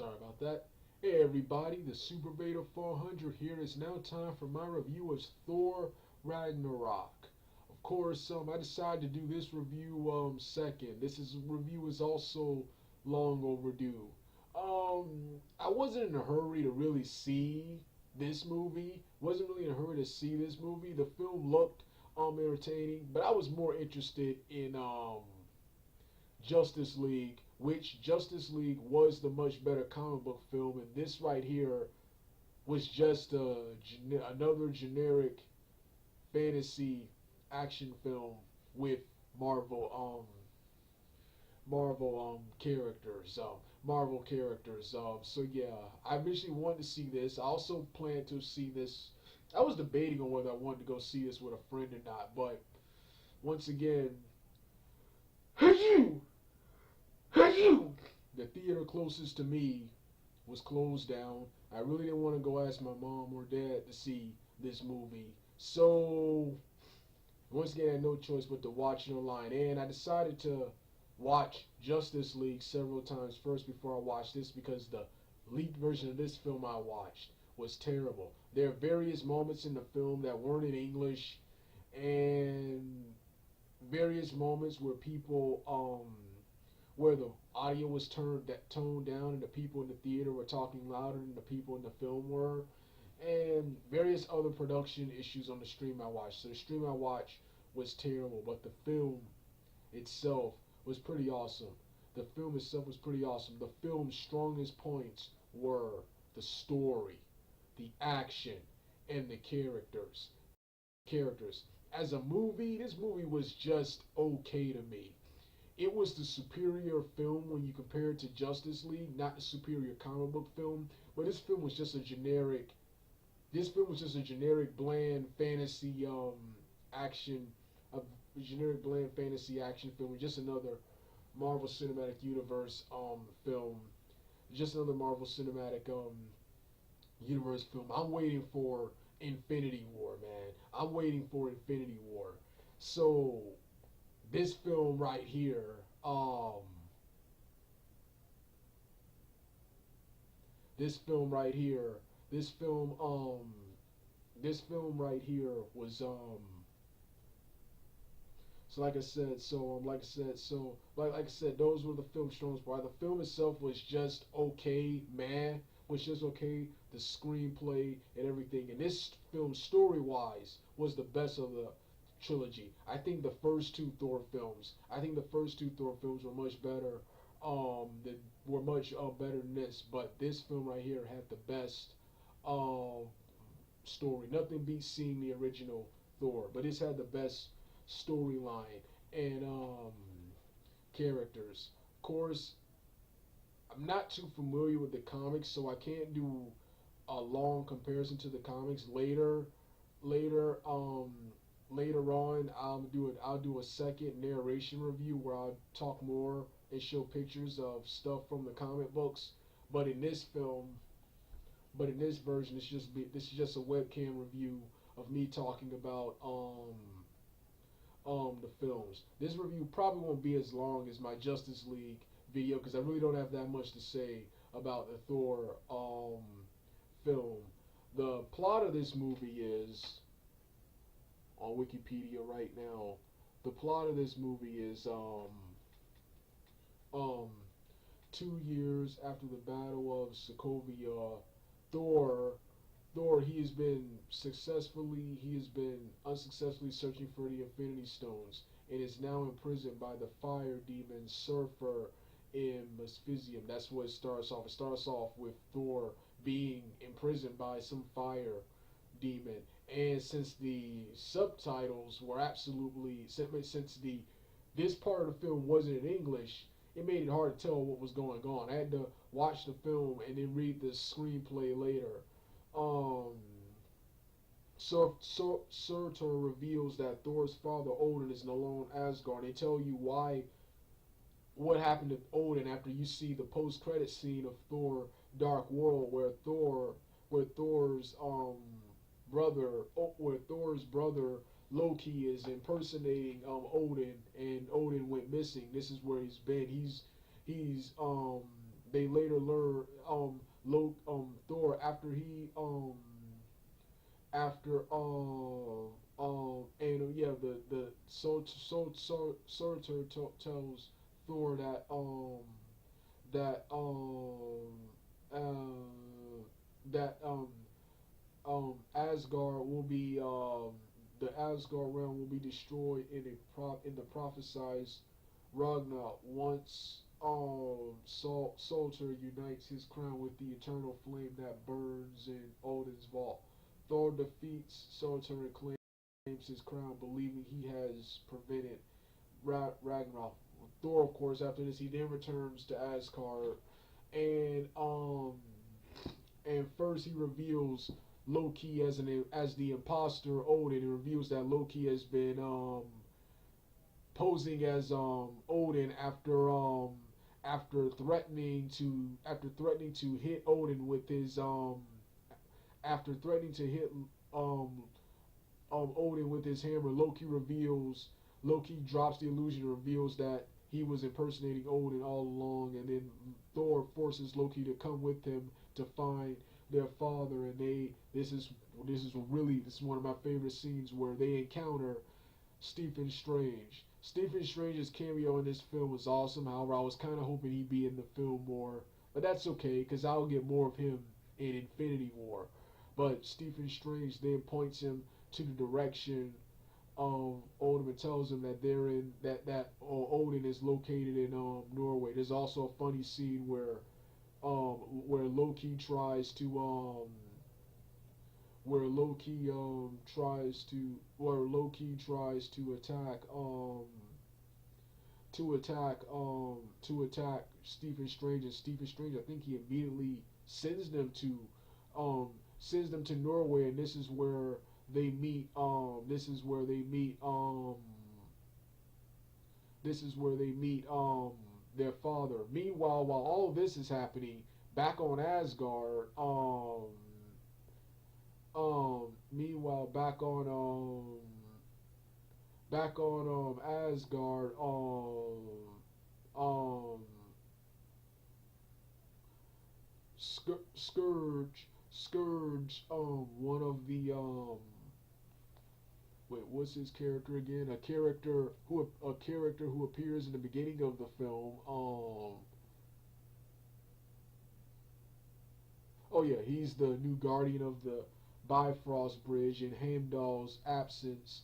Sorry about that. Hey everybody, the Super Beta 400 here. It's now time for my review of Thor Ragnarok. Of course, I decided to do this review second. This review is also long overdue. I wasn't in a hurry to really see this movie. Wasn't really in a hurry to see this movie. The film looked entertaining, but I was more interested in Justice League, which Justice League was the much better comic book film, and this right here was just another generic fantasy action film with Marvel characters. Marvel characters. So yeah, I eventually wanted to see this. I also planned to see this. I was debating on whether I wanted to go see this with a friend or not, but once again, the theater closest to me was closed down. I really didn't want to go ask my mom or dad to see this movie. So, once again, I had no choice but to watch it online. And I decided to watch Justice League several times first before I watched this because the leaked version of this film I watched was terrible. There are various moments in the film that weren't in English and various moments where where the audio was toned down and the people in the theater were talking louder than the people in the film were, and various other production issues on the stream I watched. So the stream I watched was terrible, but the film itself was pretty awesome. The film itself was pretty awesome. The film's strongest points were the story, the action, and the characters. As a movie, this movie was just okay to me. It was the superior film when you compare it to Justice League, not the superior comic book film. But this film was just a generic. This film was just a generic, bland fantasy action, a generic, bland fantasy action film. Just another Marvel Cinematic Universe film. Just another Marvel Cinematic Universe film. I'm waiting for Infinity War, man. I'm waiting for Infinity War. So this film right here, this film right here, this film, this film right here was So like I said, those were the film's strongest part. The film itself was just okay, man. Was just okay. The screenplay and everything, and this film, story-wise, was the best of the trilogy. I think the first two Thor films. I think the first two Thor films were much better. Were much better than this. But this film right here had the best story. Nothing beats seeing the original Thor, but this had the best storyline and characters. Of course, I'm not too familiar with the comics, so I can't do a long comparison to the comics. Later, later on, I'll do a second narration review where I'll talk more and show pictures of stuff from the comic books. But in this film, but in this version, this is just a webcam review of me talking about the films. This review probably won't be as long as my Justice League video because I really don't have that much to say about the Thor film. The plot of this movie is on Wikipedia right now. The plot of this movie is um 2 years after the Battle of Sokovia, Thor he has been unsuccessfully searching for the Infinity Stones and is now imprisoned by the fire demon Surfer in Mephistium. That's what it starts off. It starts off with Thor being imprisoned by some fire demon. And since the subtitles were since this part of the film wasn't in English, it made it hard to tell what was going on. I had to watch the film and then read the screenplay later. Um, Surtur reveals that Thor's father Odin is no longer in Asgard. They tell you what happened to Odin after you see the post-credit scene of Thor: Dark World, where Thor's brother Loki is impersonating Odin, and Odin went missing. This is where he's been. He's they later learn Thor after and yeah, the Surtur tells Thor that that Asgard will be the Asgard realm will be destroyed in the prophesized Ragnarok once Surtur unites his crown with the eternal flame that burns in Odin's vault. Thor defeats Surtur and claims his crown, believing he has prevented Ragnarok. Thor, of course, after this, he then returns to Asgard, and first he reveals Loki as the imposter Odin, and reveals that Loki has been posing as Odin after threatening to hit Odin with his after threatening to hit um Odin with his hammer. Loki drops the illusion and reveals that he was impersonating Odin all along, and then Thor forces Loki to come with him to find their father, and this is one of my favorite scenes where they encounter Stephen Strange. Stephen Strange's cameo in this film was awesome. However, I was kind of hoping he'd be in the film more, but that's okay because I'll get more of him in Infinity War. But Stephen Strange then points him to the direction Odin and tells him that they're in Odin is located in Norway. There's also a funny scene where Loki tries to where Loki tries to attack Stephen Strange, and Stephen Strange, I think he immediately sends them to um Norway, and this is where they meet their father. Meanwhile, while all of this is happening back on Asgard, meanwhile back on Asgard, um one of the wait, what's his character again? A character who appears in the beginning of the film. Oh yeah, he's the new guardian of the Bifrost Bridge in Heimdall's absence,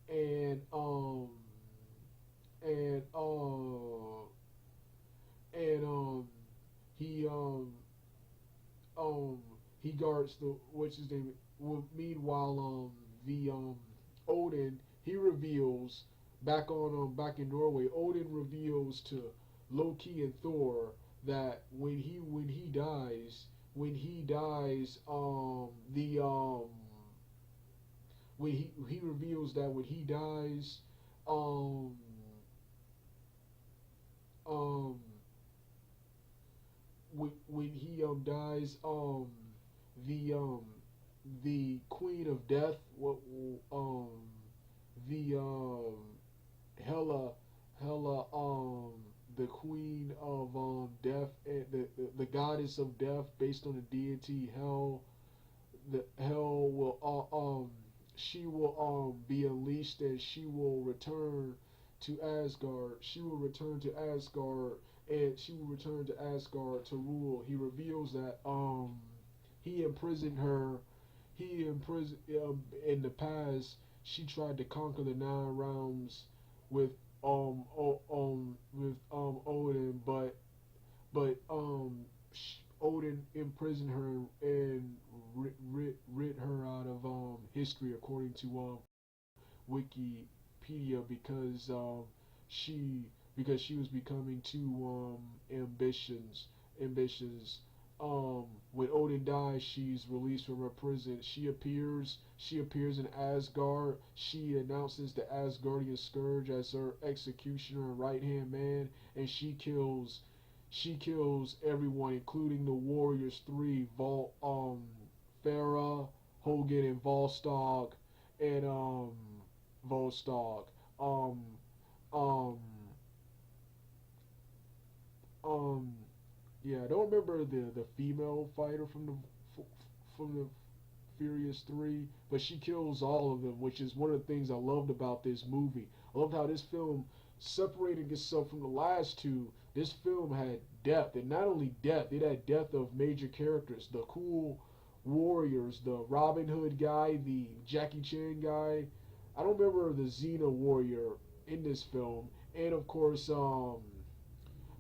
and and and he um he guards the what's his name. Well, meanwhile, the Odin, he reveals back in Norway, Odin reveals to Loki and Thor that when he dies the when he reveals that when he dies um um when he dies the um the Queen of Death, what um the Hela Hela the Queen of Death, and the goddess of death based on the deity Hel, the Hel will she will be unleashed, and she will return to Asgard. She will return to Asgard to rule. He reveals that he imprisoned her. He imprisoned in the past. She tried to conquer the nine realms with Odin, but Odin imprisoned her and rid her out of history, according to Wikipedia, she because she was becoming too ambitious. When Odin dies, she's released from her prison. She appears in Asgard. She announces the Asgardian Scourge as her executioner and right hand man, and she kills everyone, including the Warriors Three, Farah, Hogan, and and Volstagg. Um, um, um, Yeah, I don't remember the female fighter from the Furious Three, but she kills all of them, which is one of the things I loved about this movie. I loved how this film separated itself from the last two. This film had depth, and not only depth, it had depth of major characters, the cool warriors, the Robin Hood guy, the Jackie Chan guy. I don't remember the Xena warrior in this film, and of course, the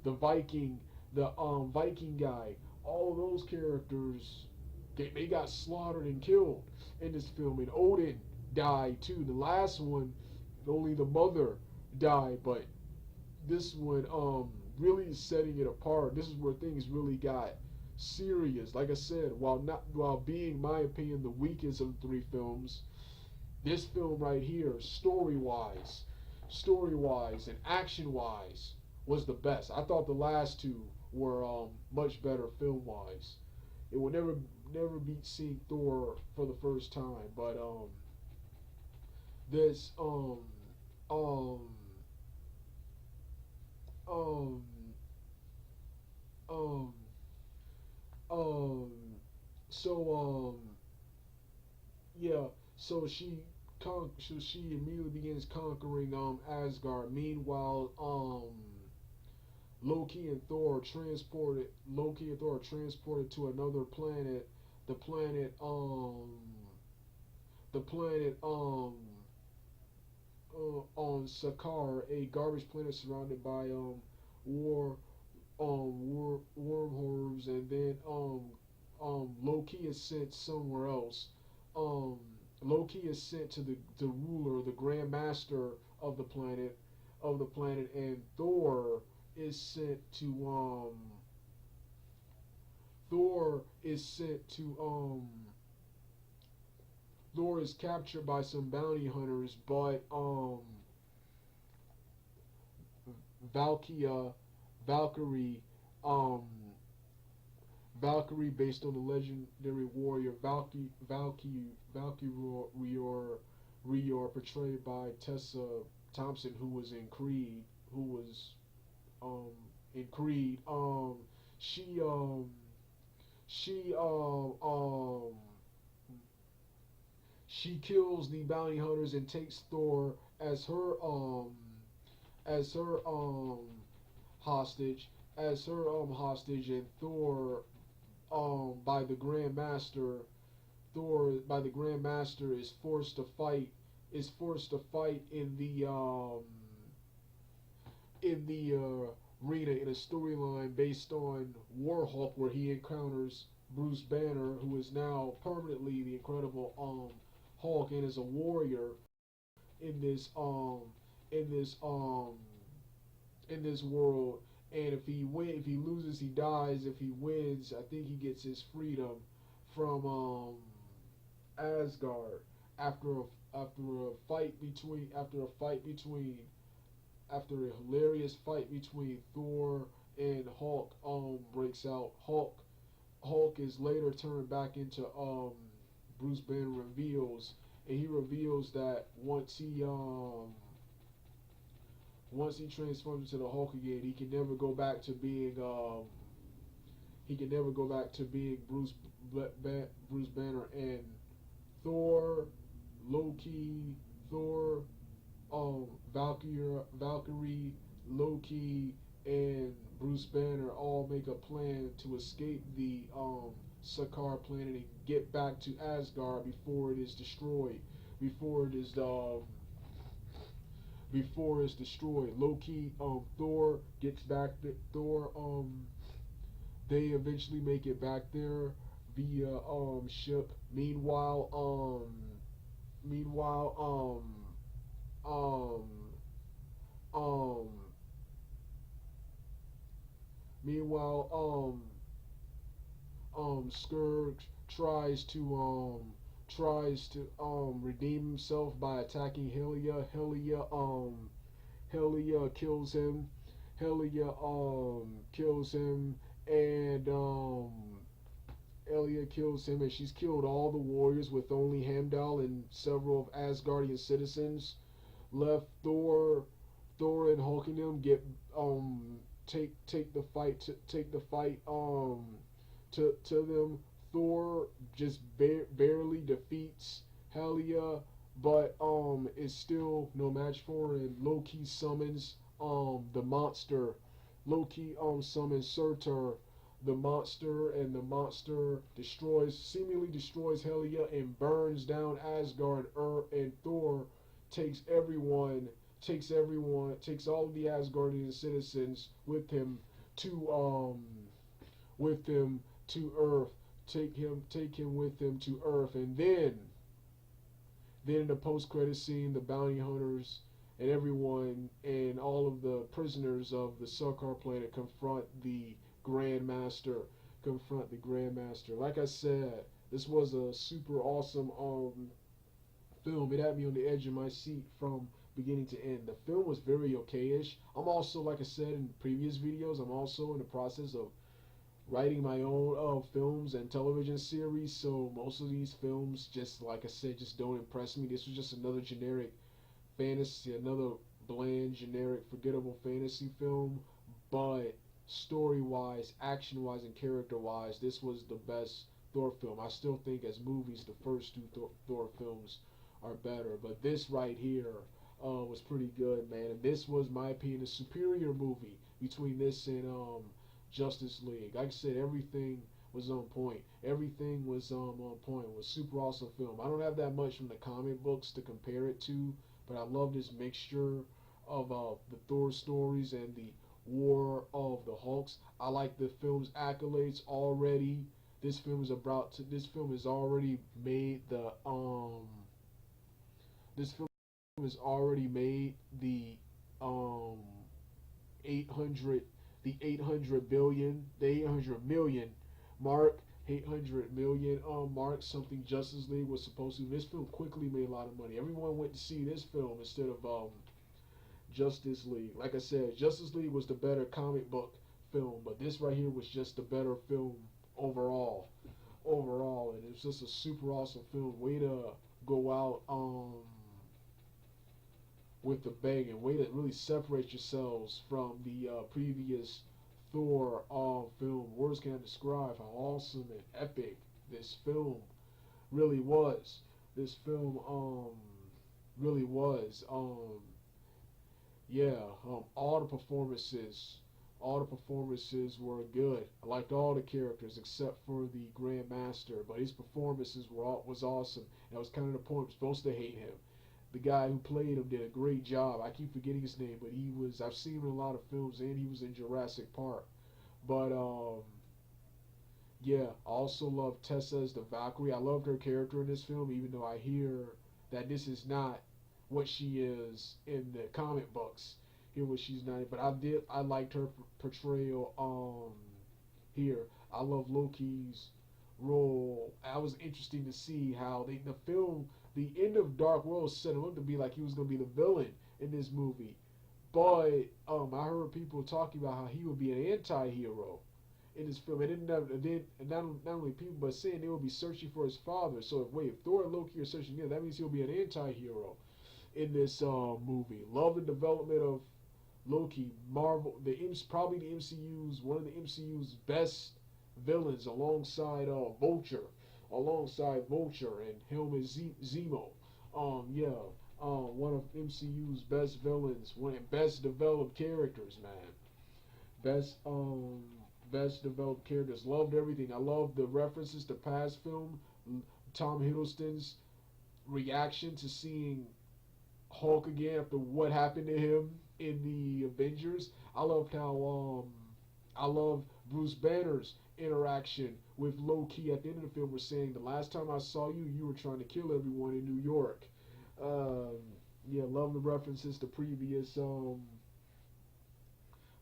Viking guy. All those characters, they got slaughtered and killed in this film. And Odin died too. The last one, only the mother died, but this one really setting it apart. This is where things really got serious. Like I said, while being my opinion the weakest of the three films, this film right here, story wise and action wise, was the best. I thought the last two were much better film wise. It will never beat seeing Thor for the first time, but this um um um um so yeah, so she immediately begins conquering Asgard. Meanwhile, Loki and Thor are transported to another planet, the planet the planet on Sakaar, a garbage planet surrounded by war wormholes, and then Loki is sent somewhere else. Um, Loki is sent to the ruler, the Grand Master of the planet, and is sent to Thor is sent to Thor is captured by some bounty hunters, but Valkyria Valkyrie um Valkyrie, based on the legendary warrior Rior, portrayed by Tessa Thompson, who was in Creed, who was um in Creed. She she she kills the bounty hunters and takes Thor as her hostage, and Thor by the Grand Master. Thor by the Grand Master is forced to fight in the arena, in a storyline based on Warhawk, where he encounters Bruce Banner, who is now permanently the Incredible Hulk, and is a warrior in this in this um in this world. And if he loses, he dies. If he wins, I think he gets his freedom from Asgard after a fight between after a hilarious fight between Thor and Hulk breaks out. Hulk is later turned back into Bruce Banner reveals, and he reveals that once he transforms into the Hulk again, he can never go back to being Bruce Banner. And Thor, Loki, Thor, Valkyrie, Loki, and Bruce Banner all make a plan to escape the Sakaar planet and get back to Asgard before it is destroyed. Before it is before it's destroyed. Loki, Thor gets back. Thor, they eventually make it back there via ship. Meanwhile, um, um, meanwhile, Scourge tries to redeem himself by attacking Helia. Helia kills him. Helia kills him, and Helia kills him, and she's killed all the warriors with only Heimdall and several of Asgardian citizens left. Thor and Hulk and them get take the fight to them. Thor just barely defeats Helia, but is still no match for her. And Loki summons the monster. Loki summons Surtur, the monster, and the monster seemingly destroys Helia and burns down Asgard. And Thor takes takes all of the Asgardian citizens with him to Earth. Take him with him to Earth, and then in the post-credit scene, the bounty hunters and everyone and all of the prisoners of the Sakaar planet confront the Grandmaster. Like I said, this was a super awesome film. It had me on the edge of my seat from beginning to end. The film was very okay-ish. I'm also, like I said in previous videos, I'm also in the process of writing my own films and television series, so most of these films, just like I said, just don't impress me. This was just another generic fantasy, another bland, generic, forgettable fantasy film, but story-wise, action-wise, and character-wise, this was the best Thor film. I still think as movies, the first two Thor films are better, but this right here was pretty good, man. And this was, my opinion, a superior movie between this and Justice League. Like I said, everything was on point. Everything was on point. It was super awesome film. I don't have that much from the comic books to compare it to, but I love this mixture of the Thor stories and the War of the Hulks. I like the film's accolades already. This film is about to. This film has already made the This film has already made the 800 the 800 million mark. 800 million mark, something Justice League was supposed to. This film quickly made a lot of money. Everyone went to see this film instead of Justice League. Like I said, Justice League was the better comic book film, but this right here was just the better film overall. And it was just a super awesome film. Way to go out with the bang, and way to really separate yourselves from the previous Thor film. Words can't describe how awesome and epic this film really was. This film really was. Yeah, all the performances were good. I liked all the characters except for the Grand Master, but his performances was awesome. And that was kind of the point. I'm supposed to hate him. The guy who played him did a great job. I keep forgetting his name, but I've seen him in a lot of films, and he was in Jurassic Park. But yeah, I also love Tessa as the Valkyrie. I loved her character in this film, even though I hear that this is not what she is in the comic books. Here, what she's not, but I liked her portrayal here. I love Loki's role. I was interesting to see how the film, the end of Dark World, set him up to be like he was going to be the villain in this movie. But I heard people talking about how he would be an anti-hero in this film. And not only people, but saying they will be searching for his father. So if Thor and Loki are searching together, that means he'll be an anti-hero in this movie. Love the development of Loki. Marvel, probably one of the MCU's best villains, alongside Vulture and Helmut Zemo. Yeah, one of MCU's best villains, one of the best developed characters, man. Best developed characters. Loved everything. I loved the references to past film. Tom Hiddleston's reaction to seeing Hulk again after what happened to him in the Avengers. I love Bruce Banner's interaction with Loki at the end of the film, was saying, the last time I saw you, you were trying to kill everyone in New York. Yeah, love the references to previous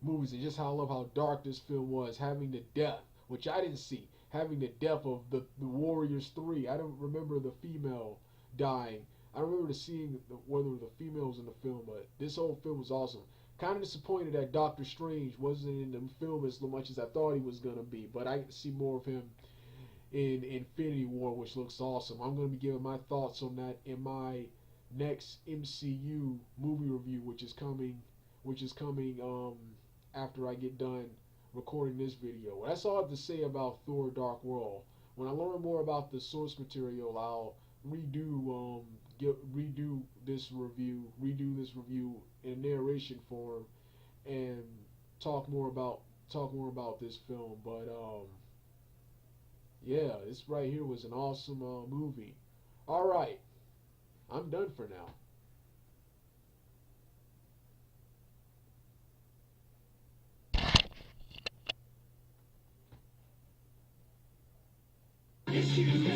movies, and just how I love how dark this film was, having the death, which I didn't see, having the death of the Warriors 3. I don't remember the female dying. I remember seeing whether the female was in the film, but this whole film was awesome. Kind of disappointed that Doctor Strange wasn't in the film as much as I thought he was going to be, but I get to see more of him in Infinity War, which looks awesome. I'm going to be giving my thoughts on that in my next MCU movie review, which is coming after I get done recording this video. That's all I have to say about Thor: Dark World. When I learn more about the source material, I'll redo this review in narration form, and talk more about this film. But yeah, this right here was an awesome movie. All right, I'm done for now. Issues